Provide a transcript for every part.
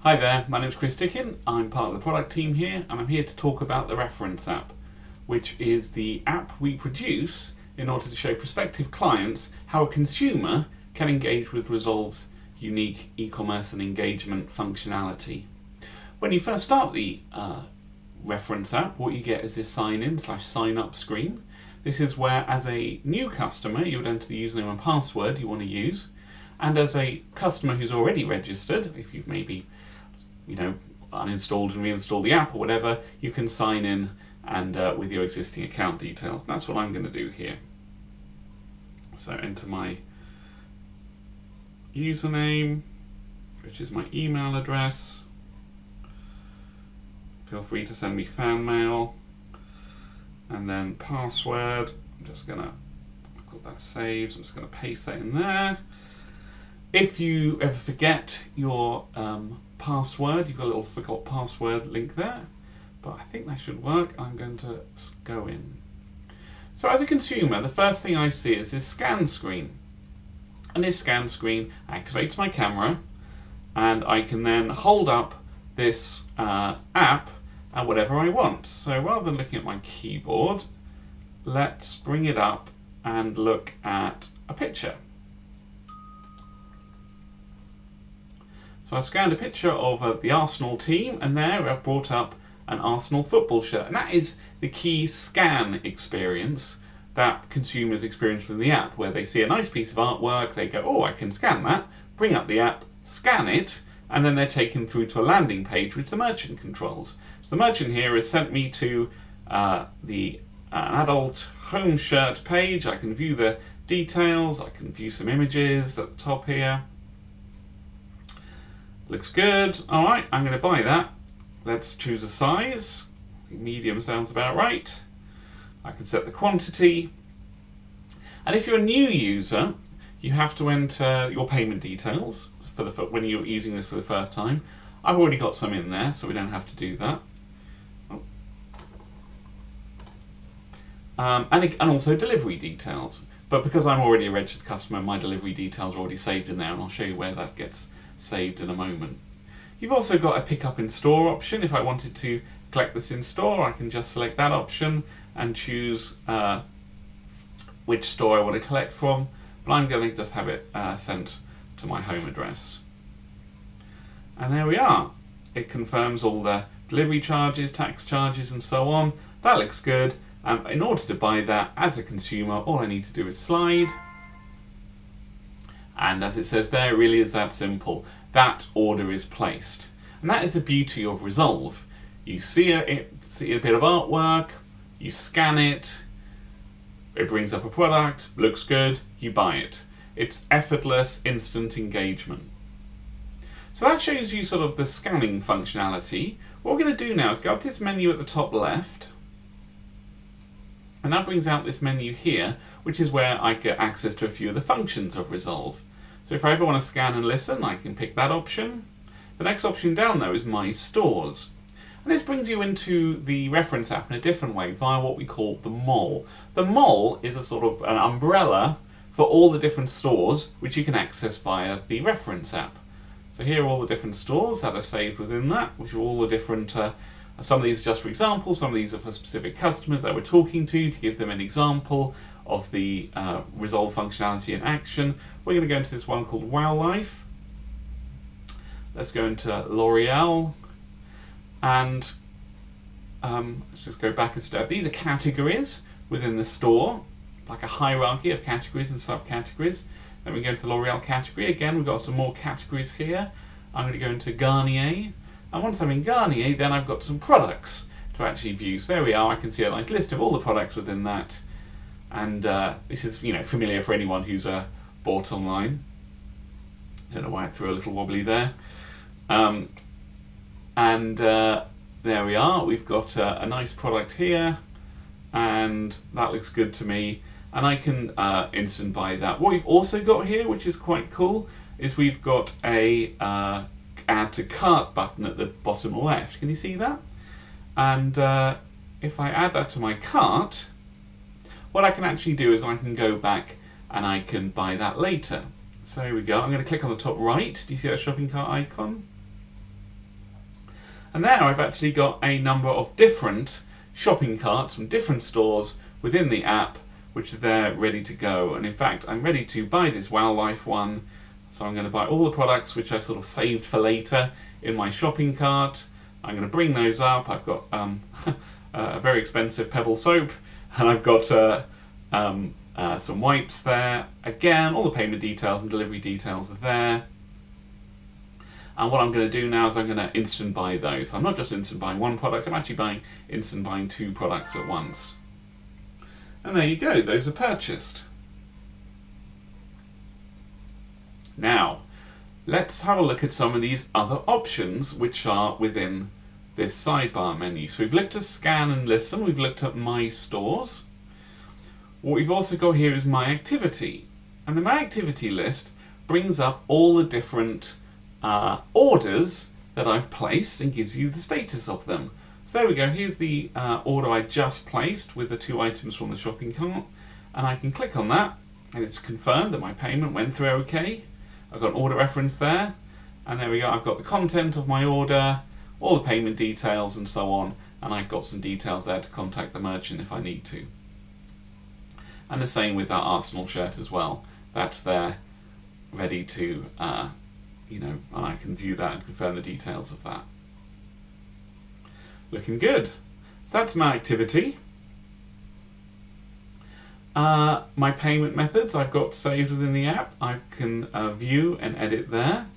Hi there, my name's Chris Dickin. I'm part of the product team here, and I'm here to talk about the Reference app, which is the app we produce in order to show prospective clients how a consumer can engage with Resolve's unique e-commerce and engagement functionality. When you first start the Reference app, what you get is this sign up screen. This is where, as a new customer, you would enter the username and password you want to use, and as a customer who's already registered, if you've maybe uninstalled and reinstalled the app or whatever, you can sign in and with your existing account details. And that's what I'm going to do here. So enter my username, which is my email address. Feel free to send me fan mail. And then password, I've got that saved, so I'm just going to paste that in there. If you ever forget your password, you've got a little forgot password link there, but I think that should work. I'm going to go in. So as a consumer, the first thing I see is this scan screen. And this scan screen activates my camera, and I can then hold up this app at whatever I want. So rather than looking at my keyboard, let's bring it up and look at a picture. So I've scanned a picture of the Arsenal team, and there I've brought up an Arsenal football shirt. And that is the key scan experience that consumers experience in the app, where they see a nice piece of artwork, they go, oh, I can scan that, bring up the app, scan it, and then they're taken through to a landing page which the merchant controls. So the merchant here has sent me to an adult home shirt page. I can view the details, I can view some images at the top here. Looks good. All right, I'm going to buy that. Let's choose a size. I think medium sounds about right. I can set the quantity. And if you're a new user, you have to enter your payment details when you're using this for the first time. I've already got some in there, so we don't have to do that. And also delivery details. But because I'm already a registered customer, my delivery details are already saved in there, and I'll show you where that gets saved in a moment. You've also got a pick up in store option. If I wanted to collect this in store, I can just select that option and choose which store I want to collect from, but I'm going to just have it sent to my home address. And there we are. It confirms all the delivery charges, tax charges and so on. That looks good. In order to buy that as a consumer, all I need to do is slide. And as it says there, it really is that simple. That order is placed. And that is the beauty of Resolve. You see a bit of artwork, you scan it, it brings up a product, looks good, you buy it. It's effortless, instant engagement. So that shows you sort of the scanning functionality. What we're going to do now is go up to this menu at the top left, and that brings out this menu here, which is where I get access to a few of the functions of Resolve. So if I ever want to scan and listen, I can pick that option. The next option down though is My Stores. And this brings you into the Reference app in a different way via what we call the mole. The mole is a sort of an umbrella for all the different stores which you can access via the Reference app. So here are all the different stores that are saved within that, which are all the different some of these are just for example, some of these are for specific customers that we're talking to give them an example of the Resolve functionality in action. We're going to go into this one called Wildlife. Let's go into L'Oreal, and let's just go back a step. These are categories within the store, like a hierarchy of categories and subcategories. Then we go into the L'Oreal category. Again, we've got some more categories here. I'm going to go into Garnier. And once I'm in Garnier, then I've got some products to actually view. So there we are. I can see a nice list of all the products within that. And this is familiar for anyone who's bought online. Don't know why I threw a little wobbly there. There we are. We've got a nice product here, and that looks good to me. And I can instant buy that. What we've also got here, which is quite cool, is we've got a add to cart button at the bottom left. Can you see that? And if I add that to my cart, what I can actually do is I can go back and I can buy that later. So here we go. I'm going to click on the top right. Do you see that shopping cart icon? And there I've actually got a number of different shopping carts from different stores within the app, which are there ready to go. And in fact, I'm ready to buy this Wildlife one. So I'm going to buy all the products which I've sort of saved for later in my shopping cart. I'm going to bring those up. I've got a very expensive Pebble soap, and I've got some wipes there. Again, all the payment details and delivery details are there. And what I'm going to do now is I'm going to instant buy those. So I'm not just instant buying one product, I'm actually instant buying 2 products at once. And there you go, those are purchased. Now, let's have a look at some of these other options which are within this sidebar menu. So we've looked at scan and listen, we've looked at my stores. What we've also got here is my activity. And the my activity list brings up all the different orders that I've placed and gives you the status of them. So there we go, here's the order I just placed with the 2 items from the shopping cart. And I can click on that and it's confirmed that my payment went through okay. I've got an order reference there, and there we go, I've got the content of my order, all the payment details and so on, and I've got some details there to contact the merchant if I need to. And the same with that Arsenal shirt as well. That's there, ready to, and I can view that and confirm the details of that. Looking good. So that's my activity. My payment methods I've got saved within the app. I can view and edit there.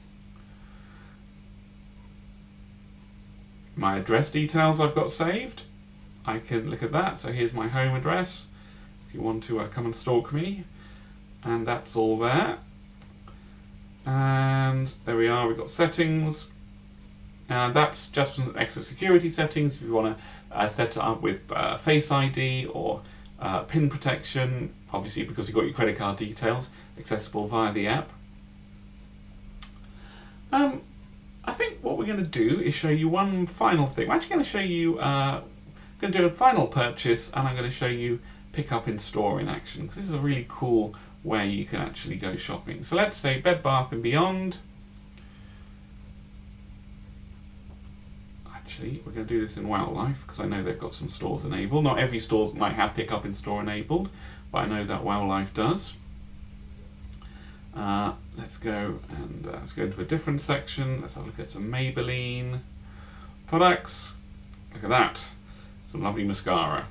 My address details I've got saved. I can look at that. So here's my home address if you want to come and stalk me. And that's all there. And there we are, we've got settings. And that's just some extra security settings if you want to set it up with Face ID or PIN protection, obviously because you've got your credit card details accessible via the app. I think what we're going to do is show you one final thing. I'm actually going to show you, going to do a final purchase, and I'm going to show you pick up in store in action, because this is a really cool way you can actually go shopping. So let's say Bed Bath & Beyond. Actually, we're going to do this in Wildlife because I know they've got some stores enabled. Not every store might have pick up in store enabled, but I know that Wildlife does. Let's go into a different section. Let's have a look at some Maybelline products. Look at that, some lovely mascara.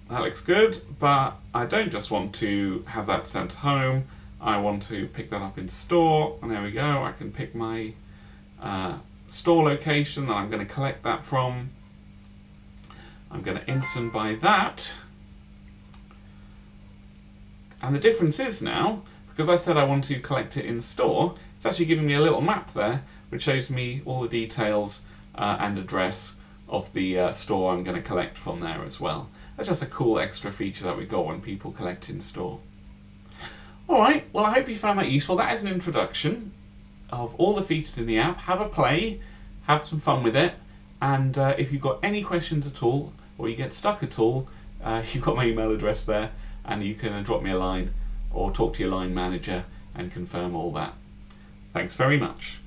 That looks good, but I don't just want to have that sent home. I want to pick that up in store, and there we go. I can pick my store location that I'm going to collect that from. I'm going to instant buy that. And the difference is now, because I said I want to collect it in store, it's actually giving me a little map there which shows me all the details and address of the store I'm going to collect from there as well. That's just a cool extra feature that we got when people collect in store. Alright, well I hope you found that useful. That is an introduction of all the features in the app. Have a play, have some fun with it, and if you've got any questions at all, or you get stuck at all, you've got my email address there, and you can drop me a line or talk to your line manager and confirm all that. Thanks very much.